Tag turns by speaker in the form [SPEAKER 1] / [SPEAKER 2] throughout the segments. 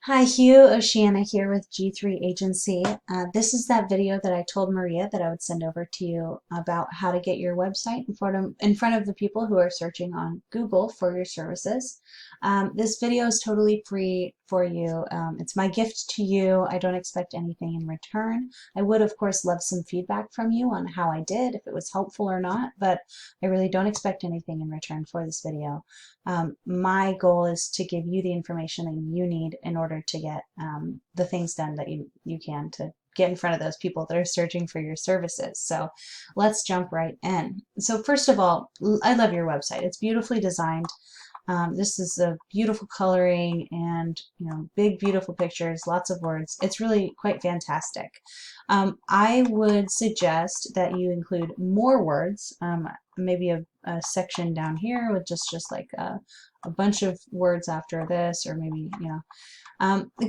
[SPEAKER 1] Hi, Hugh. Oceana here with G3 Agency. This is that video that I told Maria that I would send over to you about how to get your website in front of the people who are searching on Google for your services. This video is totally free for you. It's my gift to you. I don't expect anything in return. I would, of course, love some feedback from you on how I did, if it was helpful or not, but I really don't expect anything in return for this video. My goal is to give you the information that you need in order to get the things done that you can to get in front of those people that are searching for your services. So let's jump right in. So first of all, I love your website. It's beautifully designed. This is a beautiful coloring and big beautiful pictures, lots of words. It's really quite fantastic. I would suggest that you include more words, maybe a section down here with just like a bunch of words after this, or maybe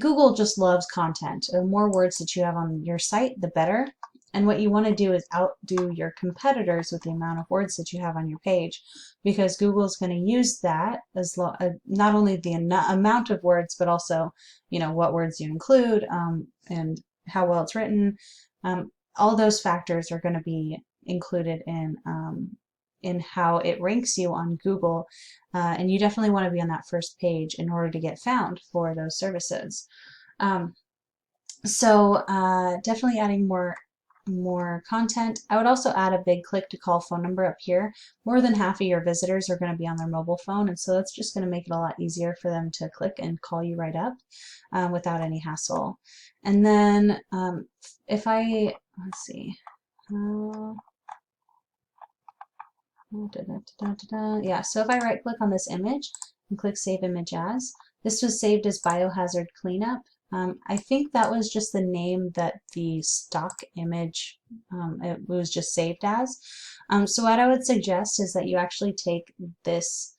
[SPEAKER 1] Google just loves content. The more words that you have on your site, the better. And what you want to do is outdo your competitors with the amount of words that you have on your page, because Google is going to use that as not only the amount of words, but also, what words you include, and how well it's written. All those factors are going to be included in how it ranks you on Google, and you definitely want to be on that first page in order to get found for those services. Definitely adding more content. I would also add a big click to call phone number up here. More than half of your visitors are going to be on their mobile phone, and so that's just going to make it a lot easier for them to click and call you right up without any hassle. And then if I, let's see, yeah, so if I right click on this image and click Save Image As, this was saved as Biohazard Cleanup. I think that was just the name that the stock image, it was just saved as. So what I would suggest is that you actually take this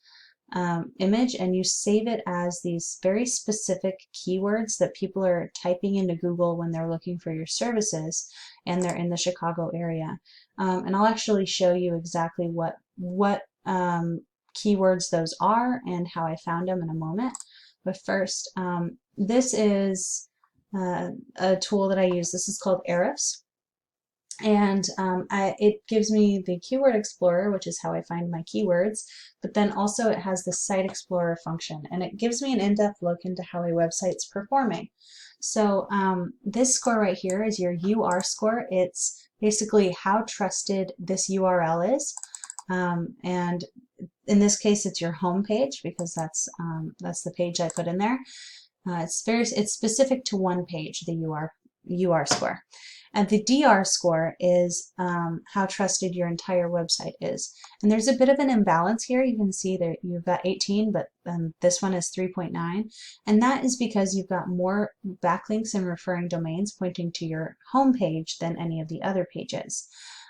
[SPEAKER 1] image and you save it as these very specific keywords that people are typing into Google when they're looking for your services and they're in the Chicago area. And I'll actually show you exactly what keywords those are and how I found them in a moment. But first, this is a tool that I use. This is called Ahrefs. And it gives me the Keyword Explorer, which is how I find my keywords, but then also it has the Site Explorer function, and it gives me an in-depth look into how a website's performing. So this score right here is your UR score. It's basically how trusted this URL is, and in this case it's your home page, because that's the page I put in there. It's specific to one page, the UR score. And the DR score is how trusted your entire website is. And there's a bit of an imbalance here. You can see that you've got 18, but this one is 3.9. And that is because you've got more backlinks and referring domains pointing to your home page than any of the other pages.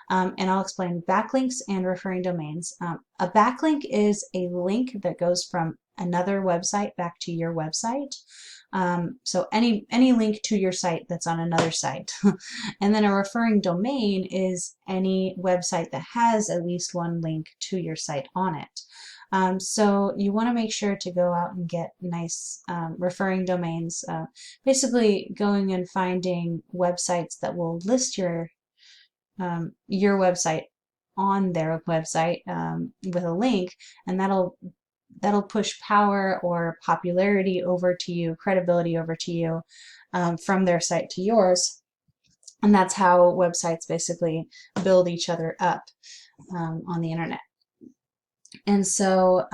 [SPEAKER 1] And I'll explain backlinks and referring domains. A backlink is a link that goes from another website back to your website. So any link to your site that's on another site. And then a referring domain is any website that has at least one link to your site on it. So you want to make sure to go out and get nice referring domains, basically going and finding websites that will list your website on their website with a link, and that'll push power or popularity over to you, credibility over to you, from their site to yours. And that's how websites basically build each other up on the internet. And so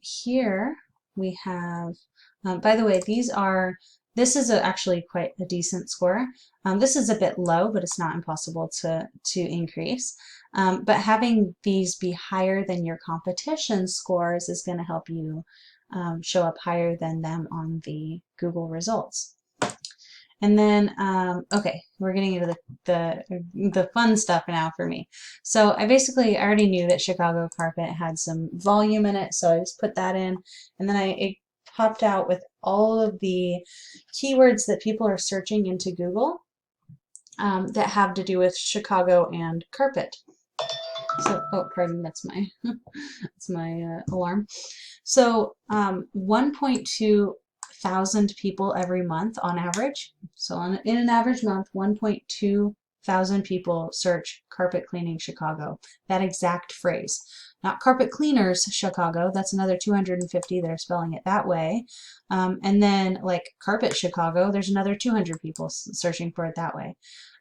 [SPEAKER 1] here we have, by the way, this is actually quite a decent score. This is a bit low, but it's not impossible to increase. But having these be higher than your competition scores is going to help you show up higher than them on the Google results. And then, okay, we're getting into the fun stuff now for me. So I already knew that Chicago carpet had some volume in it, so I just put that in, and then it popped out with all of the keywords that people are searching into Google that have to do with Chicago and carpet. So, oh, pardon, that's my alarm. So 1.2 thousand people every month on average. So in an average month, 1.2 thousand people search carpet cleaning Chicago. That exact phrase. Not carpet cleaners Chicago, that's another 250, they're spelling it that way. And then like carpet Chicago, there's another 200 people searching for it that way.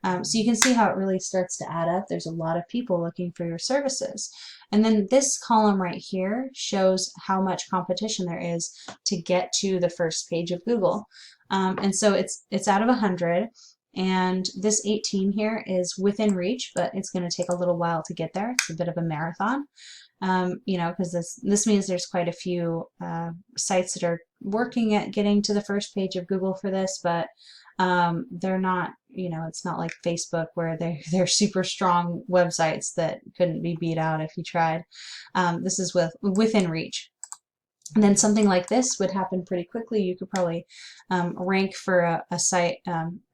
[SPEAKER 1] So you can see how it really starts to add up. There's a lot of people looking for your services. And then this column right here shows how much competition there is to get to the first page of Google. And so it's out of 100. And this 18 here is within reach, but it's going to take a little while to get there. It's a bit of a marathon, you know, because this means there's quite a few sites that are working at getting to the first page of Google for this, but they're not, you know, it's not like Facebook where they're super strong websites that couldn't be beat out if you tried. This is within reach. And then something like this would happen pretty quickly. You could probably rank for a site,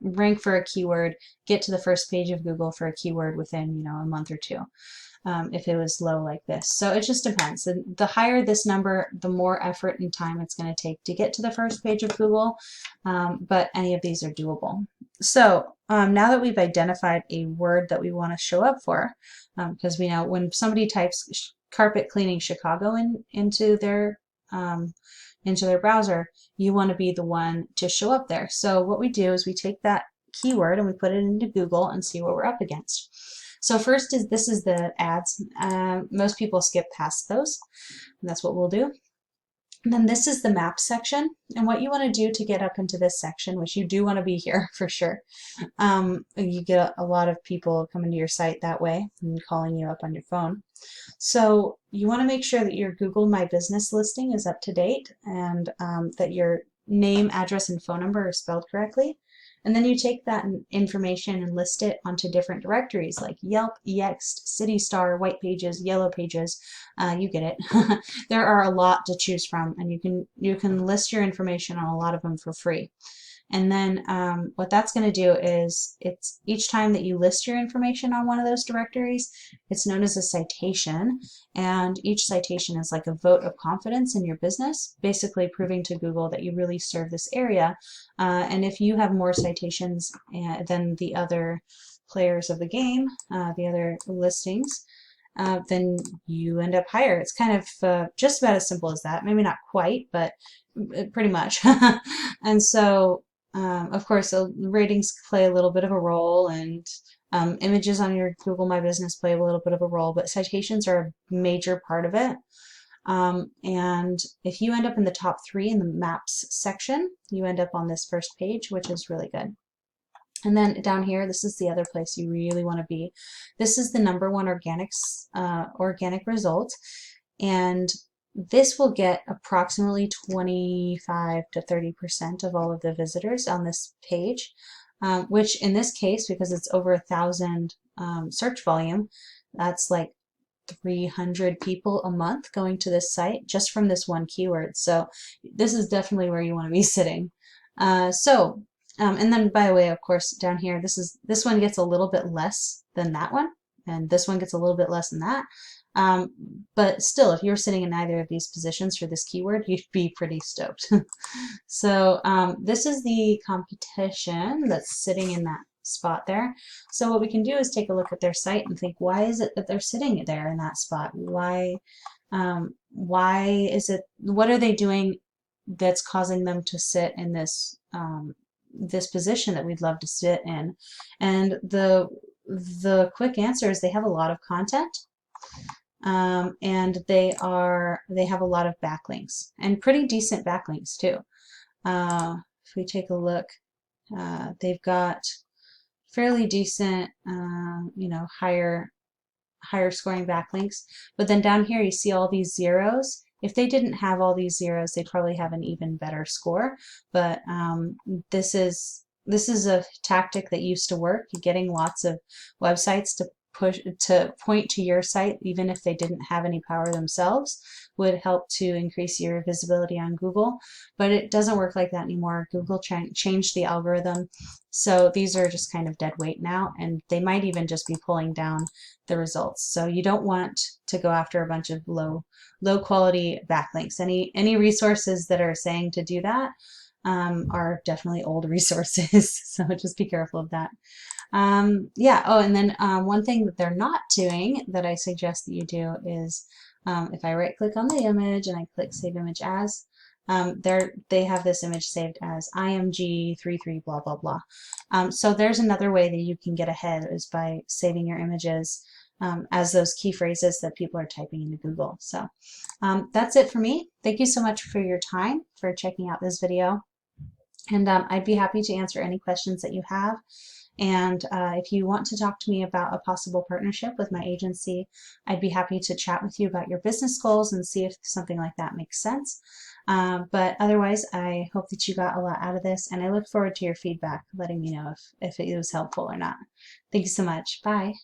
[SPEAKER 1] rank for a keyword, get to the first page of Google for a keyword within, you know, a month or two, if it was low like this. So it just depends. And the higher this number, the more effort and time it's going to take to get to the first page of Google. But any of these are doable. So now that we've identified a word that we want to show up for, because we know when somebody types carpet cleaning Chicago into their browser, you want to be the one to show up there. So what we do is we take that keyword and we put it into Google and see what we're up against. So first this is the ads. Most people skip past those, and that's what we'll do. And then this is the map section, and what you want to do to get up into this section, which you do want to be here for sure. You get a lot of people coming to your site that way and calling you up on your phone. So you want to make sure that your Google My Business listing is up to date, and that your name, address, and phone number are spelled correctly. And then you take that information and list it onto different directories like Yelp, Yext, CityStar, White Pages, Yellow Pages. You get it. There are a lot to choose from, and you can list your information on a lot of them for free. And then what that's going to do is it's each time that you list your information on one of those directories, it's known as a citation. And each citation is like a vote of confidence in your business, basically proving to Google that you really serve this area. And if you have more citations than the other players of the game, the other listings, then you end up higher. It's kind of just about as simple as that. Maybe not quite, but pretty much. And so of course, ratings play a little bit of a role, and images on your Google My Business play a little bit of a role, but citations are a major part of it. And if you end up in the top 3 in the maps section, you end up on this first page, which is really good. And then down here, this is the other place you really want to be. This is the #1 organic result, and this will get approximately 25 to 30% of all of the visitors on this page, which in this case, because it's over 1,000 search volume, that's like 300 people a month going to this site just from this one keyword. So this is definitely where you want to be sitting. And then by the way, of course, down here, this one gets a little bit less than that one, and this one gets a little bit less than that. But still, if you're sitting in either of these positions for this keyword, you'd be pretty stoked. So this is the competition that's sitting in that spot there. So what we can do is take a look at their site and think, why is it that they're sitting there in that spot? Why is it, what are they doing that's causing them to sit in this this position that we'd love to sit in? And the quick answer is they have a lot of content. And they have a lot of backlinks, and pretty decent backlinks too. If we take a look, they've got fairly decent, you know, higher scoring backlinks. But then down here you see all these zeros. If they didn't have all these zeros, they'd probably have an even better score. But this is a tactic that used to work, getting lots of websites to point to your site, even if they didn't have any power themselves, would help to increase your visibility on Google. But it doesn't work like that anymore. Google changed the algorithm, so these are just kind of dead weight now, and they might even just be pulling down the results. So you don't want to go after a bunch of low quality backlinks. Any resources that are saying to do that, are definitely old resources. So just be careful of that. Yeah. Oh, and then one thing that they're not doing that I suggest that you do is if I right click on the image and I click Save Image As, they have this image saved as IMG33 blah blah blah. So there's another way that you can get ahead is by saving your images as those key phrases that people are typing into Google. So that's it for me. Thank you so much for your time, for checking out this video. And I'd be happy to answer any questions that you have. And if you want to talk to me about a possible partnership with my agency, I'd be happy to chat with you about your business goals and see if something like that makes sense. But otherwise, I hope that you got a lot out of this, and I look forward to your feedback, letting me know if it was helpful or not. Thank you so much. Bye.